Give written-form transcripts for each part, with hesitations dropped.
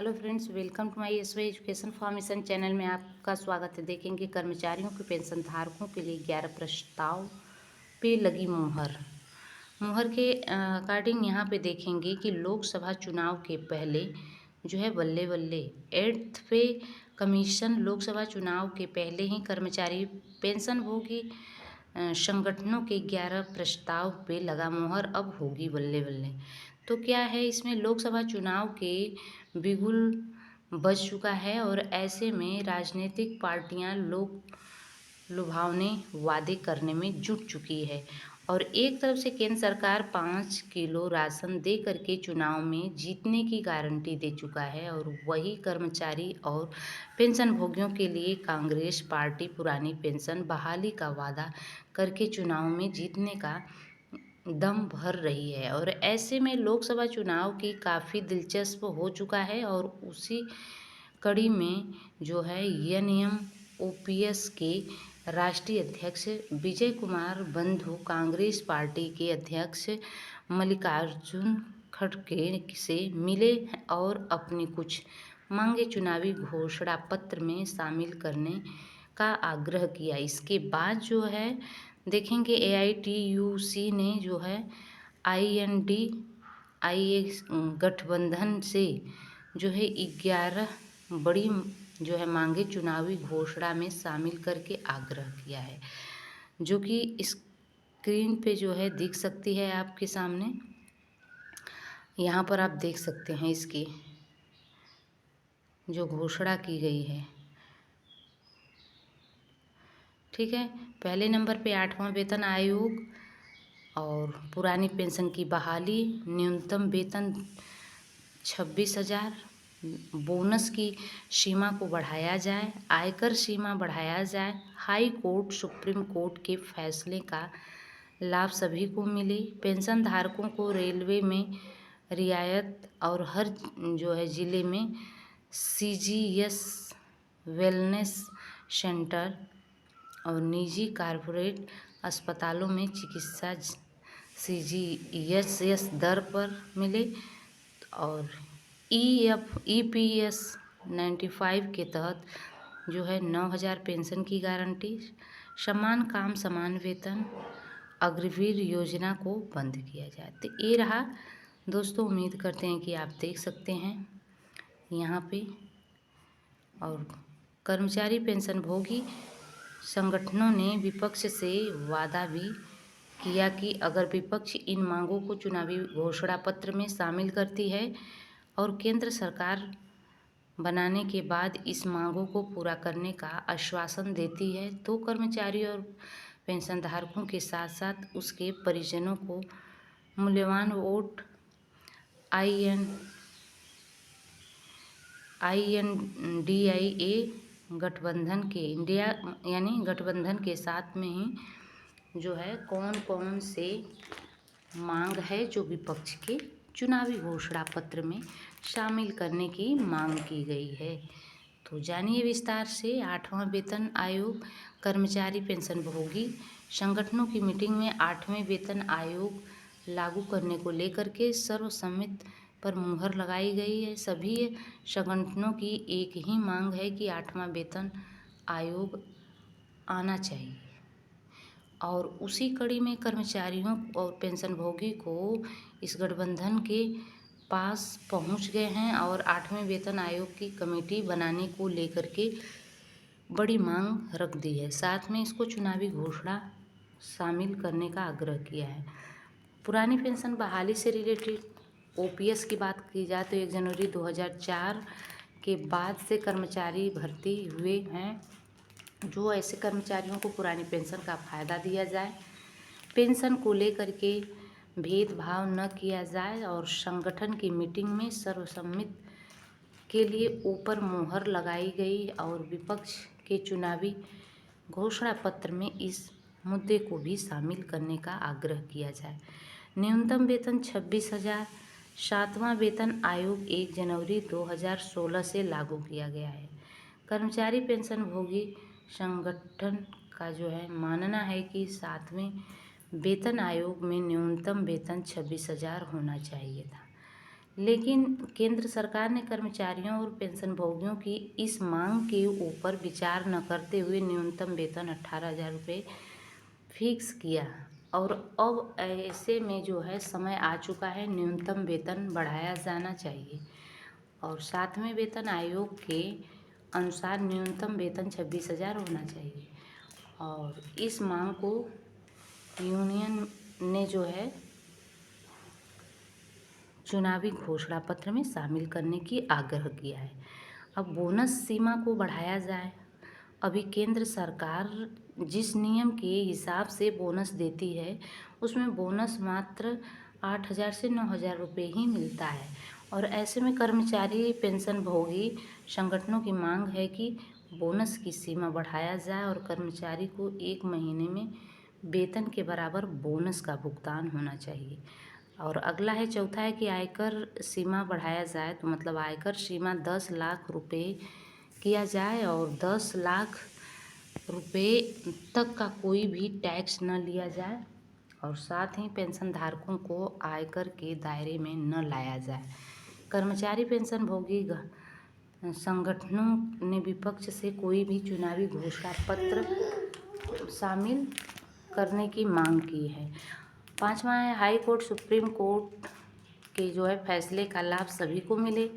Hello friends, welcome to my SY education formation channel में आपका स्वागत है। देखेंगे कर्मचारियों के पेंशन धारकों के लिए 11 प्रस्ताव पे लगी मुहर। मुहर के अकॉर्डिंग यहाँ पे देखेंगे कि लोकसभा चुनाव के पहले जो है बल्ले बल्ले 8th पे कमीशन लोकसभा चुनाव के पहले ही कर्मचारी पेंशनभोगी संगठनों के 11 प्रस्ताव पे लगा मुहर। अब होगी बल्ले बल्ले। तो क्या है, इसमें लोकसभा चुनाव के बिगुल बज चुका है और ऐसे में राजनीतिक पार्टियां लोग लुभावने वादे करने में जुट चुकी है। और एक तरफ से केंद्र सरकार 5 किलो राशन दे करके चुनाव में जीतने की गारंटी दे चुका है, और वही कर्मचारी और पेंशनभोगियों के लिए कांग्रेस पार्टी पुरानी पेंशन बहाली का वादा करके चुनाव में जीतने का दम भर रही है। और ऐसे में लोकसभा चुनाव की काफ़ी दिलचस्प हो चुका है, और उसी कड़ी में जो है एनएम ओपीएस के राष्ट्रीय अध्यक्ष विजय कुमार बंधु कांग्रेस पार्टी के अध्यक्ष मल्लिकार्जुन खड़गे से मिले और अपनी कुछ मांगे चुनावी घोषणा पत्र में शामिल करने का आग्रह किया। इसके बाद जो है देखेंगे एआईटीयूसी ने जो है आईएनडीआईए गठबंधन से जो है 11 बड़ी जो है मांगे चुनावी घोषणा में शामिल करके आग्रह किया है, जो कि स्क्रीन पे जो है दिख सकती है आपके सामने। यहाँ पर आप देख सकते हैं इसकी जो घोषणा की गई है। ठीक है, पहले नंबर पे 8वां वेतन आयोग और पुरानी पेंशन की बहाली, न्यूनतम वेतन 26,000, बोनस की सीमा को बढ़ाया जाए, आयकर सीमा बढ़ाया जाए, हाई कोर्ट सुप्रीम कोर्ट के फैसले का लाभ सभी को मिले, पेंशन धारकों को रेलवे में रियायत और हर जो है ज़िले में सीजीएस वेलनेस सेंटर और निजी कॉरपोरेट अस्पतालों में चिकित्सा सीजीएचएस दर पर मिले, और ईपीएस 95 के तहत जो है 9,000 पेंशन की गारंटी, समान काम समान वेतन, अग्रवीर योजना को बंद किया जाए। तो ये रहा दोस्तों, उम्मीद करते हैं कि आप देख सकते हैं यहाँ पे। और कर्मचारी पेंशनभोगी संगठनों ने विपक्ष से वादा भी किया कि अगर विपक्ष इन मांगों को चुनावी घोषणा पत्र में शामिल करती है और केंद्र सरकार बनाने के बाद इस मांगों को पूरा करने का आश्वासन देती है, तो कर्मचारी और पेंशनधारकों के साथ साथ उसके परिजनों को मूल्यवान वोट आईएनडीआईए गठबंधन के इंडिया यानी गठबंधन के साथ में ही जो है कौन कौन से मांग है जो विपक्ष के चुनावी घोषणा पत्र में शामिल करने की मांग की गई है। तो जानिए विस्तार से। 8वां वेतन आयोग कर्मचारी पेंशनभोगी संगठनों की मीटिंग में 8वें वेतन आयोग लागू करने को लेकर के सर्वसम्मति पर मुहर लगाई गई है। सभी संगठनों की एक ही मांग है कि 8वां वेतन आयोग आना चाहिए, और उसी कड़ी में कर्मचारियों और पेंशनभोगी को इस गठबंधन के पास पहुंच गए हैं और 8वें वेतन आयोग की कमेटी बनाने को लेकर के बड़ी मांग रख दी है। साथ में इसको चुनावी घोषणा शामिल करने का आग्रह किया है। पुरानी पेंशन बहाली से रिलेटेड ओपीएस की बात की जाए तो 1 जनवरी 2004 के बाद से कर्मचारी भर्ती हुए हैं। जो ऐसे कर्मचारियों को पुरानी पेंशन का फ़ायदा दिया जाए, पेंशन को लेकर के भेदभाव न किया जाए, और संगठन की मीटिंग में सर्वसम्मति के लिए ऊपर मुहर लगाई गई, और विपक्ष के चुनावी घोषणा पत्र में इस मुद्दे को भी शामिल करने का आग्रह किया जाए। न्यूनतम वेतन 26,000। 7वां वेतन आयोग 1 जनवरी 2016 से लागू किया गया है। कर्मचारी पेंशनभोगी संगठन का जो है मानना है कि 7वें वेतन आयोग में न्यूनतम वेतन 26,000 होना चाहिए था, लेकिन केंद्र सरकार ने कर्मचारियों और पेंशनभोगियों की इस मांग के ऊपर विचार न करते हुए न्यूनतम वेतन 18,000 रुपये फिक्स किया। और अब ऐसे में जो है समय आ चुका है, न्यूनतम वेतन बढ़ाया जाना चाहिए। और 7वें वेतन आयोग के अनुसार न्यूनतम वेतन 26,000 होना चाहिए। और इस मांग को यूनियन ने जो है चुनावी घोषणा पत्र में शामिल करने की आग्रह किया है। अब बोनस सीमा को बढ़ाया जाए। अभी केंद्र सरकार जिस नियम के हिसाब से बोनस देती है, उसमें बोनस मात्र 8,000 से 9,000 रुपये ही मिलता है। और ऐसे में कर्मचारी पेंशनभोगी संगठनों की मांग है कि बोनस की सीमा बढ़ाया जाए और कर्मचारी को 1 महीने में वेतन के बराबर बोनस का भुगतान होना चाहिए। और अगला है, चौथा है कि आयकर सीमा बढ़ाया जाए। तो मतलब आयकर सीमा 10 लाख रुपए किया जाए और 10 लाख रुपए तक का कोई भी टैक्स न लिया जाए। और साथ ही पेंशन धारकों को आयकर के दायरे में न लाया जाए। कर्मचारी पेंशनभोगी संगठनों ने विपक्ष से कोई भी चुनावी घोषणा पत्र शामिल करने की मांग की है। 5वां है, हाई कोर्ट सुप्रीम कोर्ट के जो है फैसले का लाभ सभी को मिले।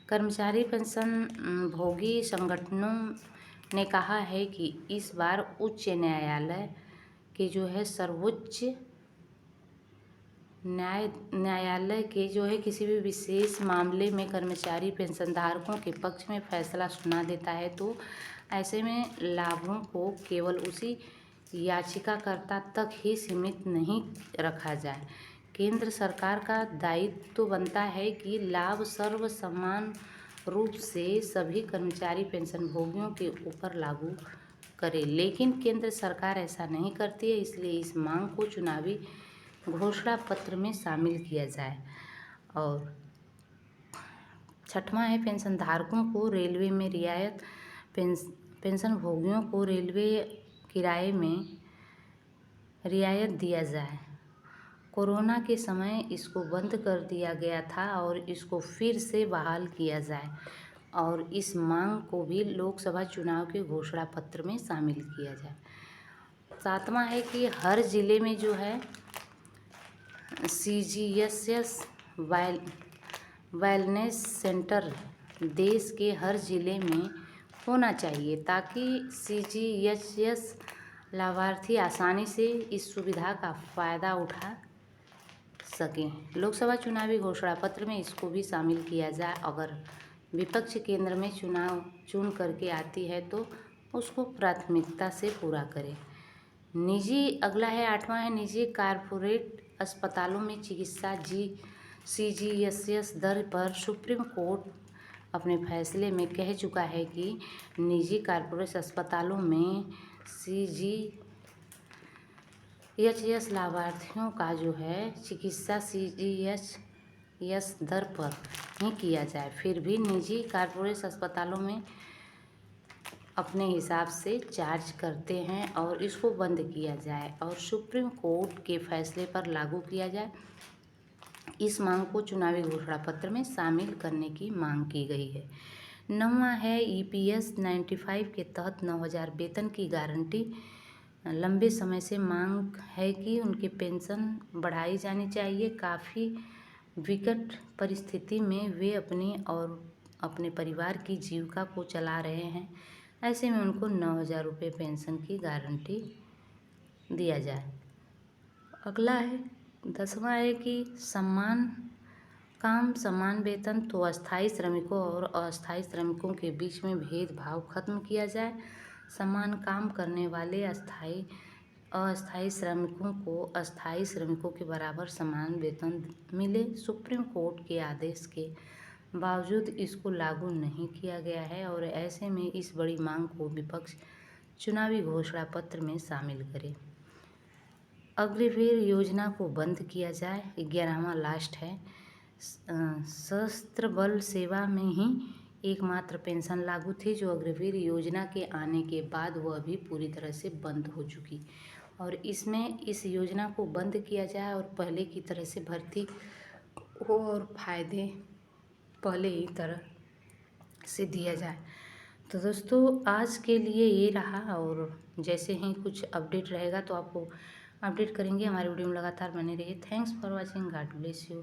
कर्मचारी पेंशन भोगी संगठनों ने कहा है कि इस बार उच्च न्यायालय के जो है सर्वोच्च न्यायालय के जो है किसी भी विशेष मामले में कर्मचारी पेंशनधारकों के पक्ष में फैसला सुना देता है, तो ऐसे में लाभों को केवल उसी याचिकाकर्ता तक ही सीमित नहीं रखा जाए। केंद्र सरकार का दायित्व तो बनता है कि लाभ सर्व समान रूप से सभी कर्मचारी पेंशनभोगियों के ऊपर लागू करे, लेकिन केंद्र सरकार ऐसा नहीं करती है। इसलिए इस मांग को चुनावी घोषणा पत्र में शामिल किया जाए। और 6वां है, पेंशनधारकों को रेलवे में रियायत। पेंशनभोगियों को रेलवे किराए में रियायत दिया जाए। कोरोना के समय इसको बंद कर दिया गया था और इसको फिर से बहाल किया जाए। और इस मांग को भी लोकसभा चुनाव के घोषणा पत्र में शामिल किया जाए। 7वां है कि हर जिले में जो है CGSS वेलनेस सेंटर देश के हर जिले में होना चाहिए, ताकि CGSS लाभार्थी आसानी से इस सुविधा का फ़ायदा उठा सकें। लोकसभा चुनावी घोषणा पत्र में इसको भी शामिल किया जाए। अगर विपक्ष केंद्र में चुनाव चुन करके आती है तो उसको प्राथमिकता से पूरा करे। अगला है 8वां है, निजी कारपोरेट अस्पतालों में चिकित्सा CGSS दर पर सुप्रीम कोर्ट अपने फैसले में कह चुका है कि निजी कारपोरेट अस्पतालों में CGHS लाभार्थियों का जो है चिकित्सा CGHS दर पर ही किया जाए। फिर भी निजी कारपोरेट अस्पतालों में अपने हिसाब से चार्ज करते हैं और इसको बंद किया जाए और सुप्रीम कोर्ट के फैसले पर लागू किया जाए। इस मांग को चुनावी घोषणा पत्र में शामिल करने की मांग की गई है। 9वां है, EPS 95 के तहत 9,000 वेतन की गारंटी। लंबे समय से मांग है कि उनकी पेंशन बढ़ाई जानी चाहिए। काफ़ी विकट परिस्थिति में वे अपनी और अपने परिवार की जीविका को चला रहे हैं। ऐसे में उनको 9,000 रुपये पेंशन की गारंटी दिया जाए। अगला है 10वां है कि समान काम समान वेतन। तो अस्थायी श्रमिकों और अस्थायी श्रमिकों के बीच में भेदभाव खत्म किया जाए। समान काम करने वाले अस्थायी श्रमिकों को अस्थायी श्रमिकों के बराबर समान वेतन मिले। सुप्रीम कोर्ट के आदेश के बावजूद इसको लागू नहीं किया गया है और ऐसे में इस बड़ी मांग को विपक्ष चुनावी घोषणा पत्र में शामिल करे। अग्निवीर योजना को बंद किया जाए। 11वां लास्ट है, सशस्त्र बल सेवा में ही एकमात्र पेंशन लागू थी जो अग्निवीर योजना के आने के बाद वह अभी पूरी तरह से बंद हो चुकी और इसमें इस योजना को बंद किया जाए और पहले की तरह से भर्ती और फायदे पहले ही तरह से दिया जाए। तो दोस्तों आज के लिए ये रहा, और जैसे ही कुछ अपडेट रहेगा तो आपको अपडेट करेंगे। हमारे वीडियो में लगातार बने रहिए। Thanks for watching. God bless you.